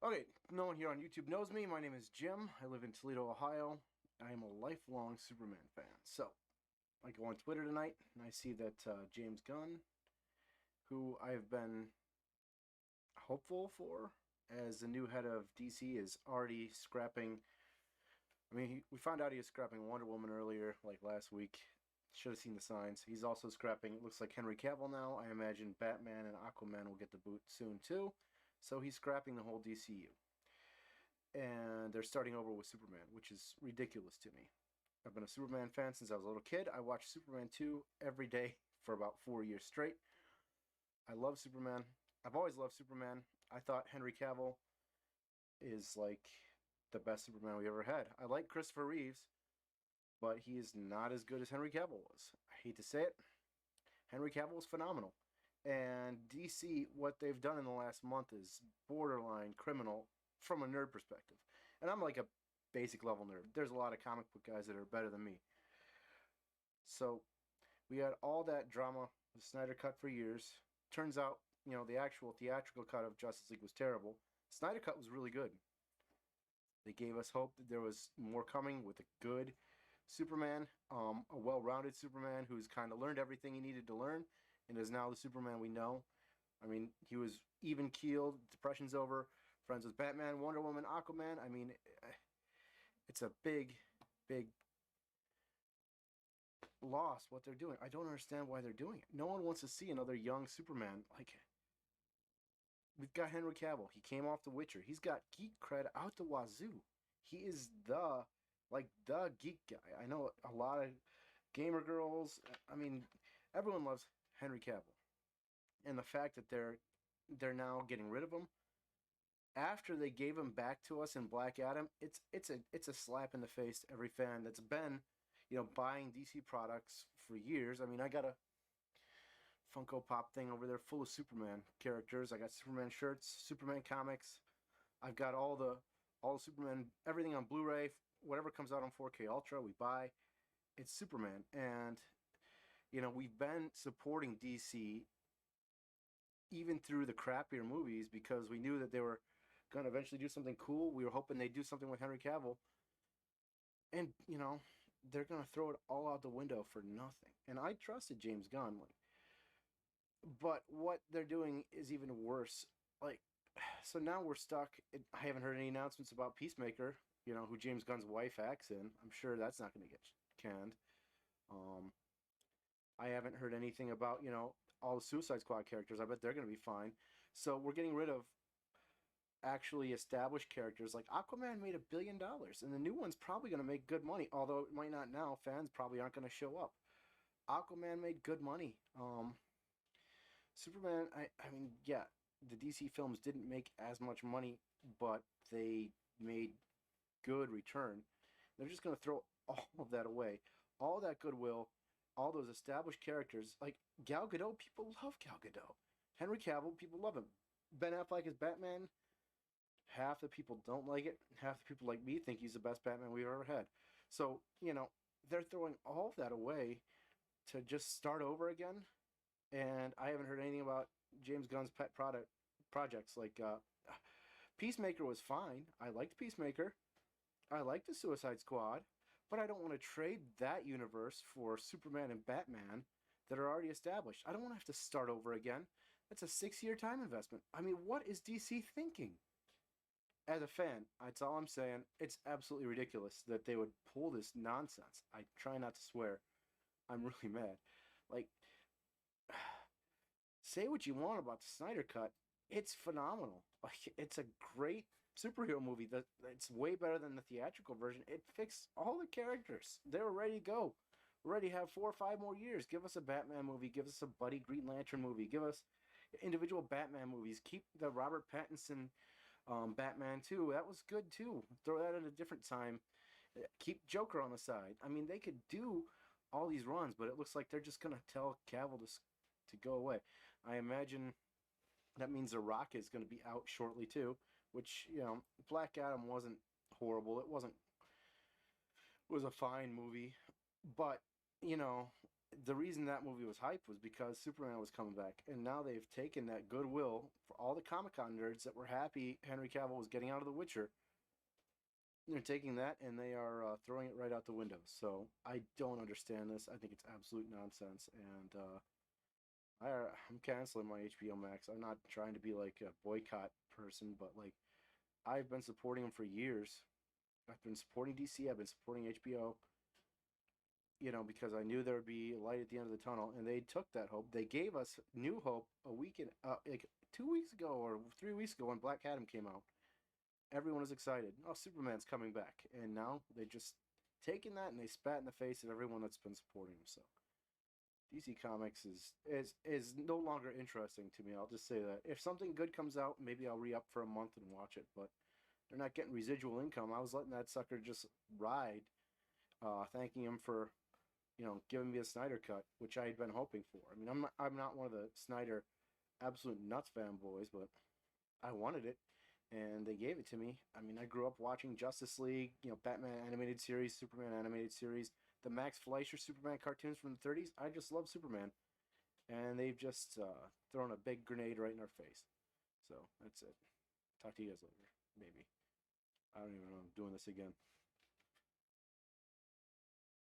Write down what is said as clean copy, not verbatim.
Okay, no one here on YouTube knows me. My name is Jim. I live in Toledo, Ohio. I am a lifelong Superman fan. So, I go on Twitter tonight and I see that James Gunn, who I've been hopeful for as the new head of DC, is already scrapping. We found out he was scrapping Wonder Woman earlier, like last week. Should have seen the signs. He's also scrapping, it looks like Henry Cavill now. I imagine Batman and Aquaman will get the boot soon too. So he's scrapping the whole DCU. And they're starting over with Superman, which is ridiculous to me. I've been a Superman fan since I was a little kid. I watched Superman 2 every day for about 4 years straight. I love Superman. I've always loved Superman. I thought Henry Cavill is like the best Superman we ever had. I like Christopher Reeves, but he is not as good as Henry Cavill was. I hate to say it. Henry Cavill is phenomenal. And DC, what they've done in the last month is borderline criminal from a nerd perspective. And I'm like a basic level nerd. There's a lot of comic book guys that are better than me. So we had all that drama, the Snyder Cut for years. Turns out, the actual theatrical cut of Justice League was terrible. Snyder Cut was really good. They gave us hope that there was more coming with a good Superman, a well-rounded Superman who's kind of learned everything he needed to learn and is now the Superman we know. He was even keeled. Depression's over. Friends with Batman, Wonder Woman, Aquaman. It's a big, big loss what they're doing. I don't understand why they're doing it. No one wants to see another young Superman. Like, we've got Henry Cavill. He came off The Witcher. He's got geek cred out the wazoo. He is the geek guy. I know a lot of gamer girls. Everyone loves Henry Cavill, and the fact that they're now getting rid of him after they gave him back to us in Black Adam, it's a slap in the face to every fan that's been, buying DC products for years. I got a Funko Pop thing over there full of Superman characters. I got Superman shirts, Superman comics. I've got all the Superman, everything on Blu-ray, whatever comes out on 4K Ultra, we buy. It's Superman, and we've been supporting DC even through the crappier movies because we knew that they were going to eventually do something cool. We were hoping they'd do something with Henry Cavill. And, they're going to throw it all out the window for nothing. And I trusted James Gunn. But what they're doing is even worse. Like, so now we're stuck. I haven't heard any announcements about Peacemaker, who James Gunn's wife acts in. I'm sure that's not going to get canned. Um, I haven't heard anything about, all the Suicide Squad characters. I bet they're going to be fine. So we're getting rid of actually established characters. Like Aquaman made $1 billion, and the new one's probably going to make good money, although it might not now. Fans probably aren't going to show up. Aquaman made good money. Superman, yeah, the DC films didn't make as much money, but they made good return. They're just going to throw all of that away. All that goodwill, all those established characters. Like Gal Gadot, people love Gal Gadot. Henry Cavill, people love him. Ben Affleck as Batman, half the people don't like it. Half the people like me think he's the best Batman we've ever had. So, they're throwing all of that away to just start over again. And I haven't heard anything about James Gunn's pet projects. Like Peacemaker was fine. I liked Peacemaker. I liked the Suicide Squad. But I don't want to trade that universe for Superman and Batman that are already established. I don't want to have to start over again. That's a 6-year time investment. What is DC thinking? As a fan, that's all I'm saying. It's absolutely ridiculous that they would pull this nonsense. I try not to swear. I'm really mad. Like, say what you want about the Snyder Cut. It's phenomenal. Like, it's a great superhero movie. It's way better than the theatrical version. It fixed all the characters. They were ready to go. We're ready to have 4 or 5 more years. Give us a Batman movie. Give us a Buddy Green Lantern movie. Give us individual Batman movies. Keep the Robert Pattinson Batman too. That was good too. Throw that at a different time. Keep Joker on the side. They could do all these runs, but it looks like they're just gonna tell Cavill to go away. I imagine that means The Rock is going to be out shortly too. Which Black Adam wasn't horrible. It was a fine movie, but you know the reason that movie was hyped was because Superman was coming back, and now they've taken that goodwill for all the Comic Con nerds that were happy Henry Cavill was getting out of The Witcher. They're taking that and they are throwing it right out the window. So I don't understand this. I think it's absolute nonsense, and I'm canceling my HBO Max. I'm not trying to be like a boycott person, but like I've been supporting them for years. I've been supporting DC. I've been supporting HBO. Because I knew there would be light at the end of the tunnel, and they took that hope. They gave us new hope a week in, like 2 weeks ago or 3 weeks ago when Black Adam came out. Everyone was excited. Oh, Superman's coming back, and now they just taken that and they spat in the face of everyone that's been supporting him. So DC Comics is no longer interesting to me. I'll just say that if something good comes out, maybe I'll re up for a month and watch it. But they're not getting residual income. I was letting that sucker just ride, thanking him for giving me a Snyder cut, which I had been hoping for. I mean, I'm not one of the Snyder absolute nuts fanboys, but I wanted it, and they gave it to me. I mean, I grew up watching Justice League, Batman animated series, Superman animated series, the Max Fleischer Superman cartoons from the 30s. I just love Superman, and they've just thrown a big grenade right in our face. So that's it. Talk to you guys later, maybe. I don't even know. I'm doing this again.